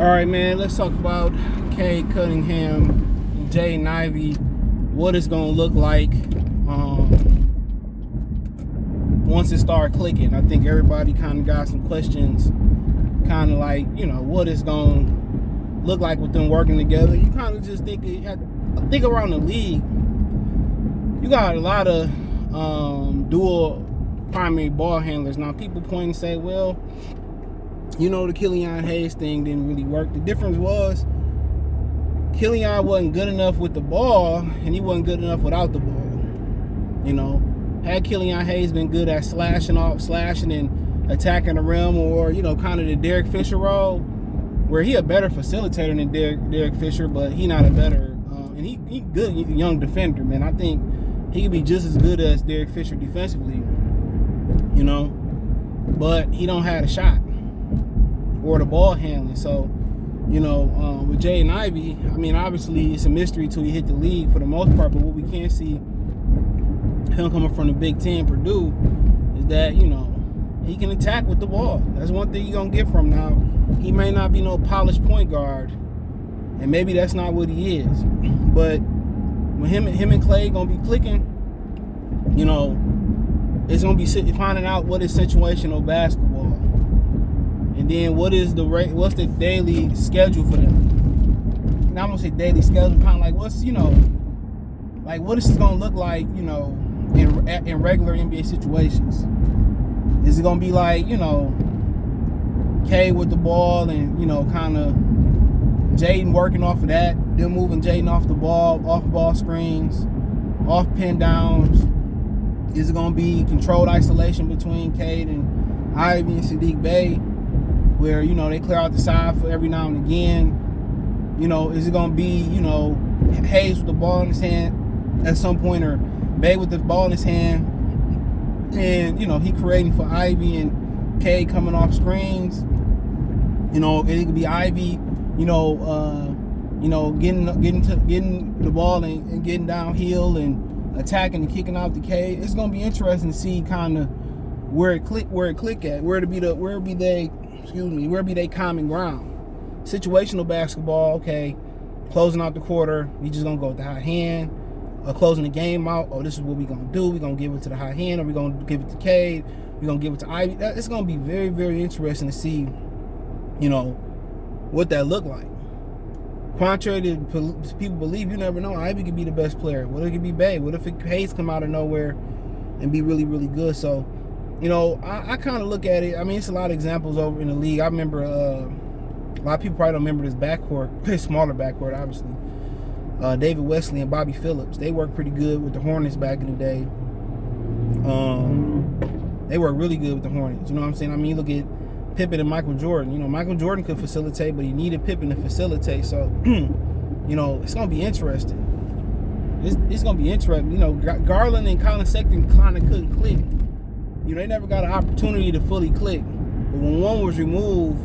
All right, man, let's talk about Cade Cunningham Jaden Ivey, what it's going to look like once it starts clicking. I think everybody kind of got some questions, kind of like, what it's going to look like with them working together. You kind of just think around the league, you got a lot of dual primary ball handlers. Now, people point and say, well, the Killian Hayes thing didn't really work. The difference was Killian wasn't good enough with the ball, and he wasn't good enough without the ball. Had Killian Hayes been good at slashing and attacking the rim, or kind of the Derek Fisher role, where he a better facilitator than Derek Fisher, but he not a better and he good young defender, man. I think he could be just as good as Derek Fisher defensively, but he don't have a shot or the ball handling. So, with Jaden Ivey, obviously it's a mystery till he hit the league for the most part, but what we can see him coming from the Big Ten, Purdue, is that, he can attack with the ball. That's one thing you're going to get from him. Now, he may not be no polished point guard, and maybe that's not what he is, but when him and Clay going to be clicking, it's going to be finding out what is situational basketball. And then what's the daily schedule for them? Now, I'm gonna say daily schedule, kind of like what is this gonna look like, in regular NBA situations? Is it gonna be like, Cade with the ball and kind of Jaden working off of that, them moving Jaden off the ball, off ball screens, off pin downs? Is it gonna be controlled isolation between Cade and Ivey and Saddiq Bey, where, they clear out the side for every now and again? Is it going to be, Hayes with the ball in his hand at some point, or Bey with the ball in his hand, and, he creating for Ivey and Cade coming off screens? It could be Ivey, getting the ball and getting downhill and attacking and kicking out the Cade. It's going to be interesting to see kind of where it click at, where be they common ground. Situational basketball, okay, closing out the quarter, we just gonna go with the high hand, or closing the game out, this is what we gonna do, we gonna give it to the high hand, or we gonna give it to Cade, we gonna give it to Ivey. It's gonna be very, very interesting to see, what that look like. Contrary to people believe, you never know, Ivey could be the best player. What if it could be Bey? What if Hayes come out of nowhere and be really, really good? So, I kind of look at it. It's a lot of examples over in the league. I remember a lot of people probably don't remember this backcourt, pretty smaller backcourt, obviously. David Wesley and Bobby Phillips. They worked pretty good with the Hornets back in the day. They worked really good with the Hornets. You know what I'm saying? You look at Pippen and Michael Jordan. Michael Jordan could facilitate, but he needed Pippen to facilitate. So, it's going to be interesting. It's going to be interesting. Garland and Colin Sexton kind of couldn't click. They never got an opportunity to fully click. But when one was removed,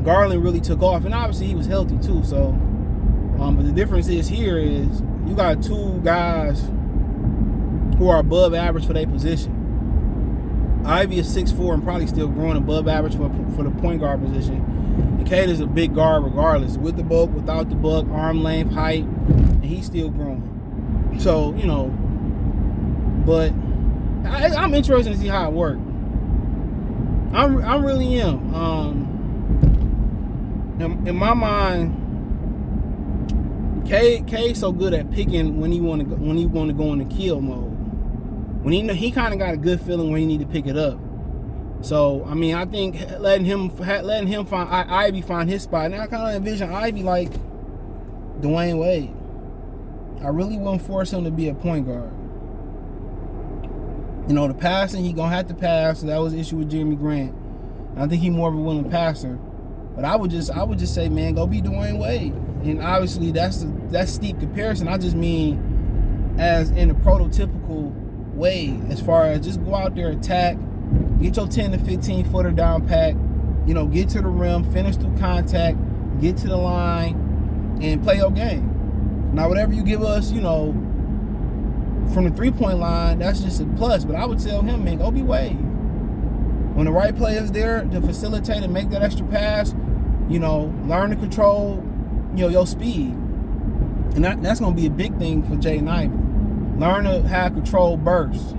Garland really took off. And obviously he was healthy too. So, but the difference is here is you got two guys who are above average for their position. Ivey is 6'4" and probably still growing above average for the point guard position. And Cade is a big guard regardless. With the buck, without the buck, arm length, height, and he's still growing. So, but I'm interested to see how it works. I really am. In my mind, Cade's so good at picking when he want to go into kill mode. When he kind of got a good feeling when he need to pick it up. So I think letting him find Ivey find his spot. Now I kind of envision Ivey like Dwayne Wade. I really wouldn't force him to be a point guard. The passing, he gonna have to pass. So that was the issue with Jeremy Grant. I think he's more of a willing passer. But I would just say, man, go be Dwayne Wade. And obviously that's steep comparison. I just mean as in a prototypical way, as far as just go out there, attack, get your 10 to 15 footer down pat, get to the rim, finish through contact, get to the line, and play your game. Now whatever you give us, from the 3-point line, that's just a plus. But I would tell him, man, go be Wade. When the right player is there to facilitate and make that extra pass, learn to control, your speed. And that's going to be a big thing for Jaden Ivey. Learn to have controlled bursts.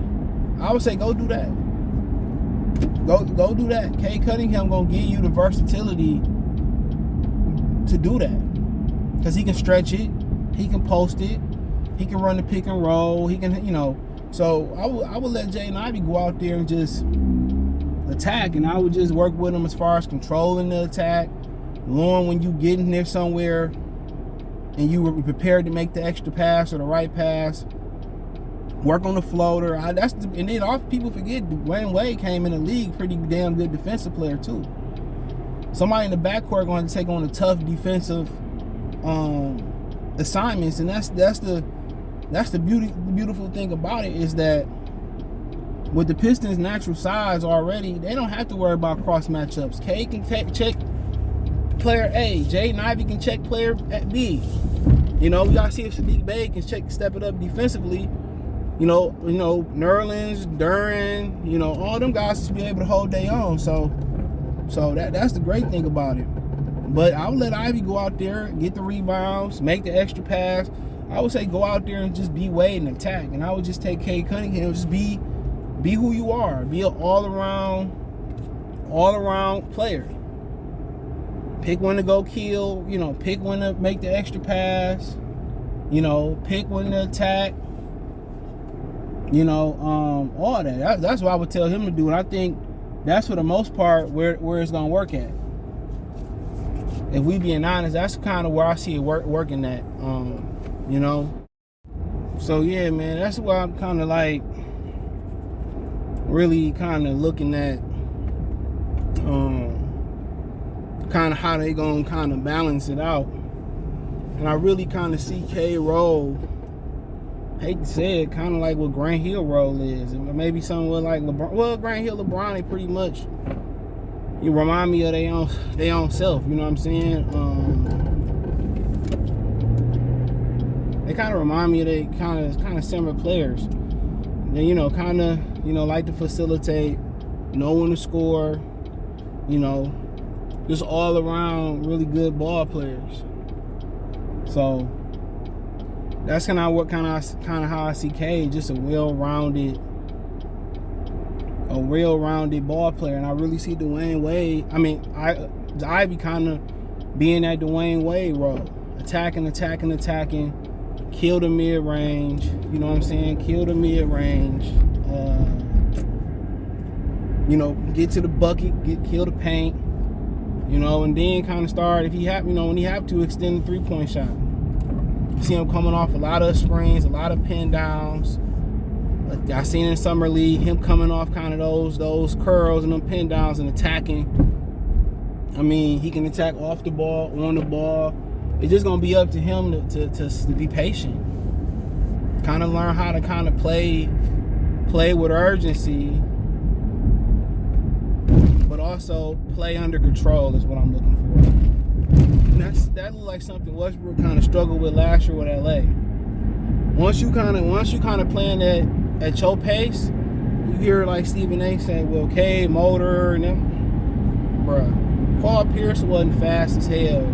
I would say go do that. Go do that. Cade Cunningham going to give you the versatility to do that. Because he can stretch it. He can post it. He can run the pick and roll. He can, So I would let Jaden Ivey go out there and just attack. And I would just work with him as far as controlling the attack. Knowing when you get in there somewhere and you were prepared to make the extra pass or the right pass. Work on the floater. And then all people forget, Dwayne Wade came in the league pretty damn good defensive player too. Somebody in the backcourt going to take on the tough defensive assignments, and that's the beautiful thing about it is that with the Pistons' natural size already, they don't have to worry about cross matchups. Cade can check player A. Jaden Ivey can check player B. We gotta see if Sadiq Bey can step it up defensively. Nerlens, Duran, all them guys to be able to hold their own. So that's the great thing about it. But I would let Ivy go out there, get the rebounds, make the extra pass. I would say go out there and just be Wade and attack. And I would just take Cade Cunningham, just be who you are. Be an all-around player. Pick when to go kill, pick when to make the extra pass, pick when to attack. All that. That's what I would tell him to do, and I think that's for the most part where it's gonna work at. If we being honest, that's kind of where I see it working at. So yeah, man, that's why I'm kind of like really kind of looking at kind of how they gonna kind of balance it out, and I really kind of see K role. Hate to say it, kind of like what Grant Hill role is, and maybe somewhat like LeBron. Well, Grant Hill, LeBron, they pretty much you remind me of their own self. You know what I'm saying? They kind of remind me of they kind of similar players. They kind of like to facilitate, know when to score. Just all around really good ball players. So. That's kind of how I see Cade, just a well-rounded ball player, and I really see Dwayne Wade. Ivy kind of being that Dwayne Wade role, attacking, kill the mid-range. You know what I'm saying? Kill the mid-range. Get to the bucket, kill the paint. And then kind of start if he have, when he have to extend the three-point shot. See him coming off a lot of screens, a lot of pin downs. I seen in summer league him coming off kind of those curls and them pin downs and attacking. He can attack off the ball, on the ball. It's just gonna be up to him to be patient. Kind of learn how to kind of play with urgency, but also play under control is what I'm looking for. That looked like something Westbrook kind of struggled with last year with LA. Once you kind of playing at your pace, you hear like Stephen A. say, "Well, Cade, Motor, and them, bruh. Paul Pierce wasn't fast as hell.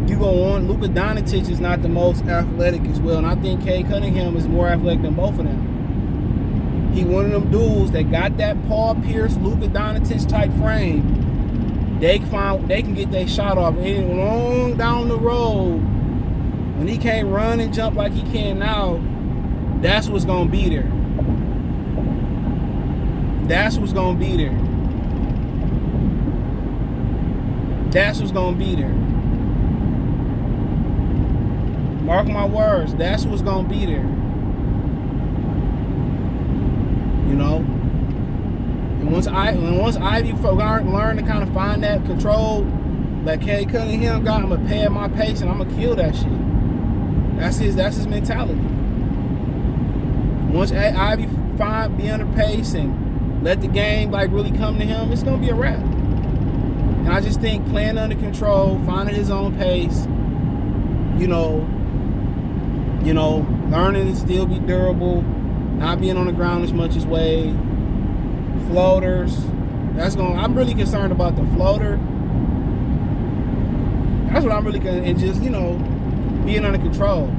You go on. Luka Doncic is not the most athletic as well, and I think Cade Cunningham is more athletic than both of them. He one of them dudes that got that Paul Pierce, Luka Doncic type frame." They can get their shot off. And long down the road, when he can't run and jump like he can now, that's what's gonna be there. That's what's gonna be there. That's what's gonna be there. Mark my words. That's what's gonna be there. And once Ivy learn to kind of find that control that Cade Cunningham got, I'm gonna pay at my pace and I'm gonna kill that shit. That's his mentality. Once Ivy be under pace and let the game like really come to him, it's gonna be a wrap. And I just think playing under control, finding his own pace, learning to still be durable, not being on the ground as much as Wade. Floaters, I'm really concerned about the floater. That's what I'm really gonna, and just, you know, being under control.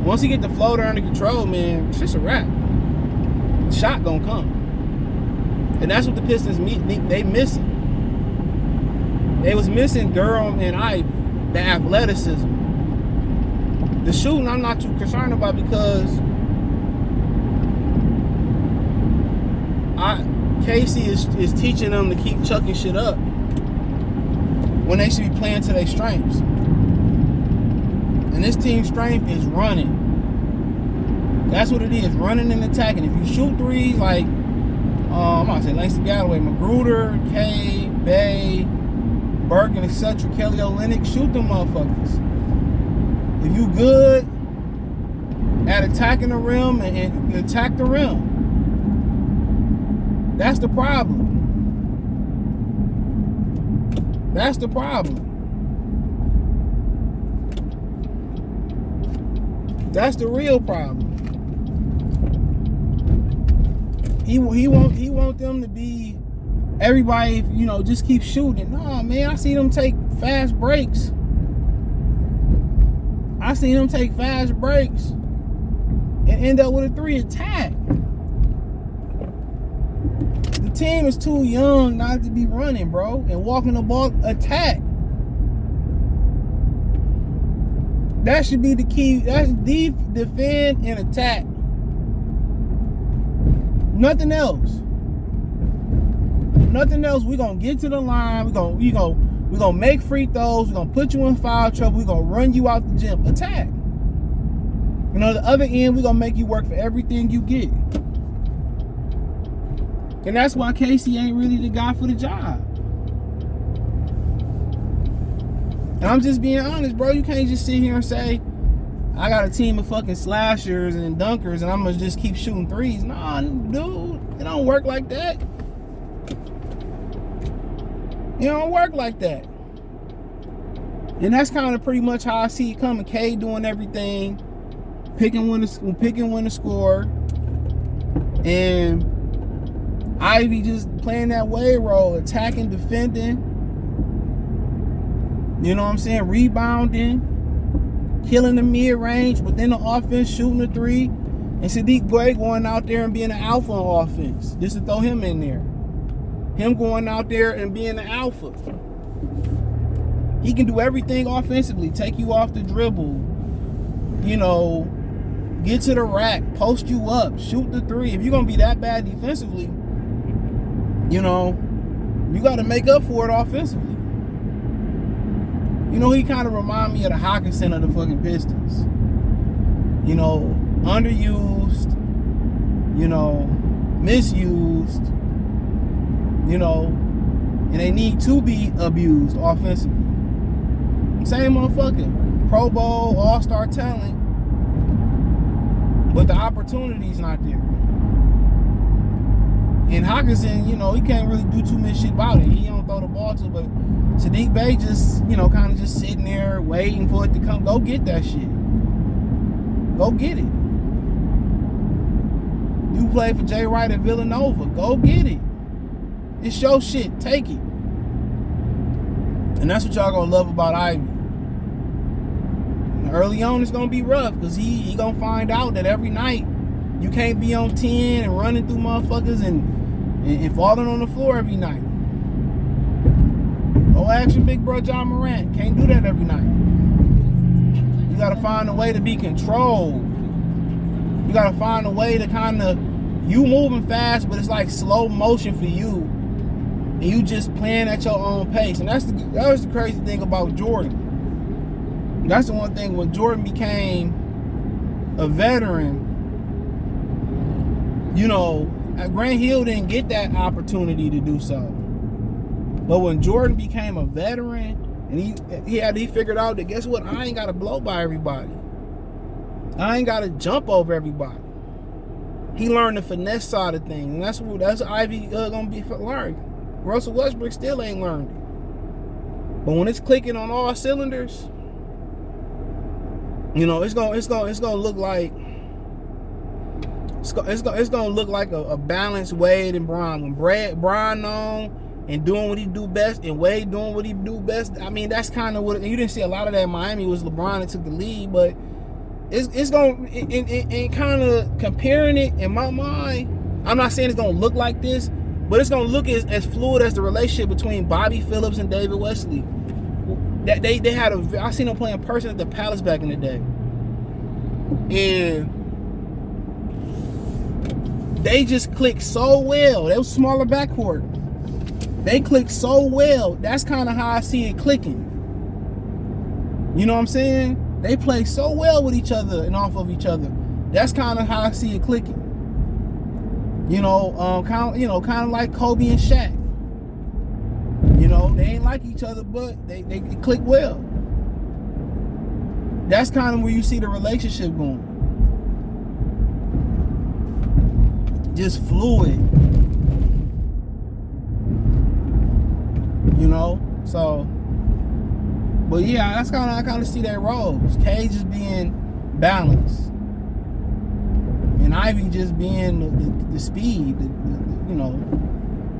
Once he get the floater under control, man, it's just a wrap. The shot gonna come. And that's what the Pistons they missing. They was missing Durham and Ivey, the athleticism. The shooting I'm not too concerned about because Casey is teaching them to keep chucking shit up when they should be playing to their strengths. And this team's strength is running. That's what it is, running and attacking. If you shoot threes like, I'm going to say Langston Galloway, Magruder, Cade, Bay, Burke, and etc., Kelly Olynyk, shoot them motherfuckers. If you good at attacking the rim and attack the rim, that's the problem. That's the problem. That's the real problem. He want them to be everybody, you know, just keep shooting. Nah, man, I see them take fast breaks. I seen them take fast breaks and end up with a 3 attack. The team is too young not to be running, bro, and walking the ball attack. That should be the key. That's defend and attack. Nothing else. Nothing else. We're gonna get to the line. We're gonna make free throws. We're gonna put you in foul trouble. We're gonna run you out the gym. Attack. You know, the other end, we're gonna make you work for everything you get. And that's why Casey ain't really the guy for the job. And I'm just being honest, bro. You can't just sit here and say, I got a team of fucking slashers and dunkers and I'm gonna just keep shooting threes. Nah, dude, it don't work like that. It don't work like that. And that's kind of pretty much how I see it coming. Cade doing everything, picking when to score, and Ivy just playing that way role, attacking, defending. You know what I'm saying? Rebounding, killing the mid-range, within the offense, shooting the 3. And Sadiq Bey going out there and being an alpha on offense. Just to throw him in there. Him going out there and being the alpha. He can do everything offensively. Take you off the dribble. You know, get to the rack, post you up, shoot the 3. If you're going to be that bad defensively, you know, you got to make up for it offensively. You know, he kind of remind me of the Hawkinson of the fucking Pistons. You know, underused, you know, misused, you know, and they need to be abused offensively. Same motherfucker. Pro Bowl, all-star talent, but the opportunity's not there. And Hawkinson, you know, he can't really do too much shit about it. He don't throw the ball to, but Sadiq Bey just, you know, kind of just sitting there waiting for it to come. Go get that shit. Go get it. You play for Jay Wright at Villanova. Go get it. It's your shit. Take it. And that's what y'all gonna love about Ivy. And early on, it's gonna be rough because he gonna find out that every night you can't be on 10 and running through motherfuckers and falling on the floor every night. Go ask your big bro John Morant. Can't do that every night. You gotta find a way to be controlled. You gotta find a way to kind of, you moving fast, but it's like slow motion for you. And you just playing at your own pace. And that was the crazy thing about Jordan. That's the one thing, when Jordan became a veteran, you know, Grant Hill didn't get that opportunity to do so. But when Jordan became a veteran, and he figured out that, guess what? I ain't got to blow by everybody. I ain't got to jump over everybody. He learned the finesse side of things, and that's Ivy gonna be learned. Russell Westbrook still ain't learned it. But when it's clicking on all cylinders, you know, it's gonna look like it's gonna look like a balanced Wade and Bron. When Bron on and doing what he do best, and Wade doing what he do best. I mean, that's kind of what. And you didn't see a lot of that in Miami. Was LeBron that took the lead, but it's going and kind of comparing it in my mind. I'm not saying it's gonna look like this, but it's gonna look as fluid as the relationship between Bobby Phillips and David Wesley. That they had I seen them play in person at the Palace back in the day, and they just clicked so well. They was smaller backcourt. They clicked so well. That's kind of how I see it clicking. You know what I'm saying? They play so well with each other and off of each other. That's kind of how I see it clicking. Kind of like Kobe and Shaq. They ain't like each other, but they click well. That's kind of where you see the relationship going. Just fluid. So, but yeah, I kind of see that role. Cade just being balanced, and Ivy just being the speed,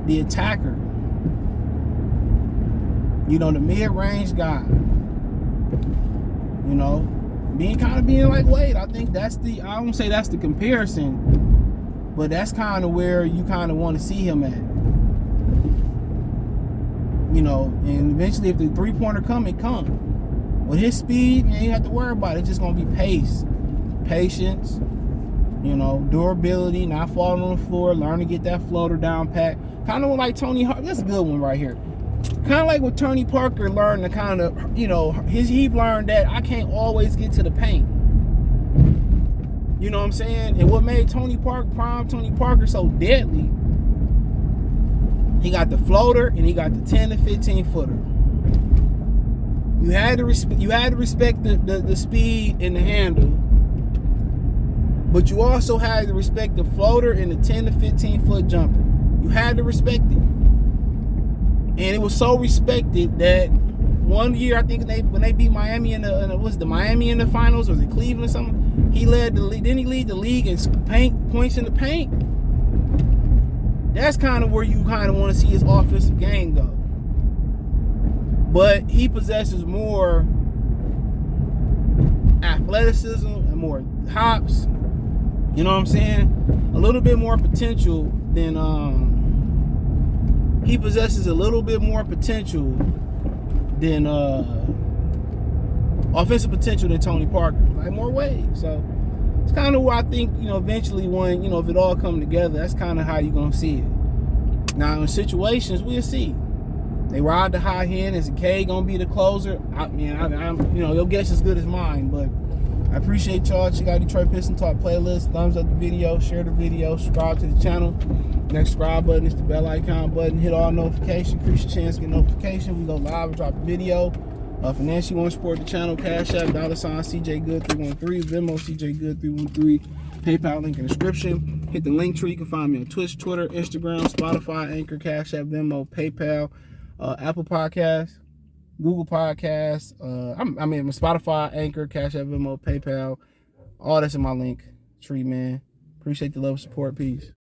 the attacker. The mid-range guy. Being like Wade. I think I won't say that's the comparison, but that's kind of where you kind of want to see him at. And eventually if the three-pointer come, it come. With his speed, man, you have to worry about it. It's just going to be pace. Patience, durability, not falling on the floor, learn to get that floater down pat. Kind of like Tony Hart. That's a good one right here. Kind of like what Tony Parker learned to kind of, he learned that I can't always get to the paint. You know what I'm saying? And what made prime Tony Parker so deadly, he got the floater and he got the 10 to 15 footer. You had to respect the speed and the handle, but you also had to respect the floater and the 10 to 15 foot jumper. You had to respect it. And it was so respected that one year, I think when they beat Miami in the Miami in the finals, or was it Cleveland or something? He led the league. Didn't he lead the league in points in the paint? That's kind of where you kind of want to see his offensive game go. But he possesses more athleticism and more hops. You know what I'm saying? A little bit more potential than he possesses a little bit more potential than offensive potential than Tony Parker, like more Wade. So it's kind of where I think, eventually when, if it all come together, that's kind of how you're going to see it. Now in situations, we'll see. They ride the high hand. Is Cade going to be the closer? Your guess is as good as mine, but I appreciate y'all. Check out Detroit Piston Talk playlist. Thumbs up the video, share the video, subscribe to the channel. Next subscribe button is the bell icon button. Hit all notifications. Increase your chance to get notification. We go live and drop a video. Financially want to support the channel. Cash App, $CJ Good 313. Venmo, CJ Good 313. PayPal link in the description. Hit the link tree. You can find me on Twitch, Twitter, Instagram, Spotify, Anchor, Cash App, Venmo, PayPal, Apple Podcasts, Google Podcasts. Spotify, Anchor, Cash App, Venmo, PayPal. All that's in my link tree, man. Appreciate the love and support. Peace.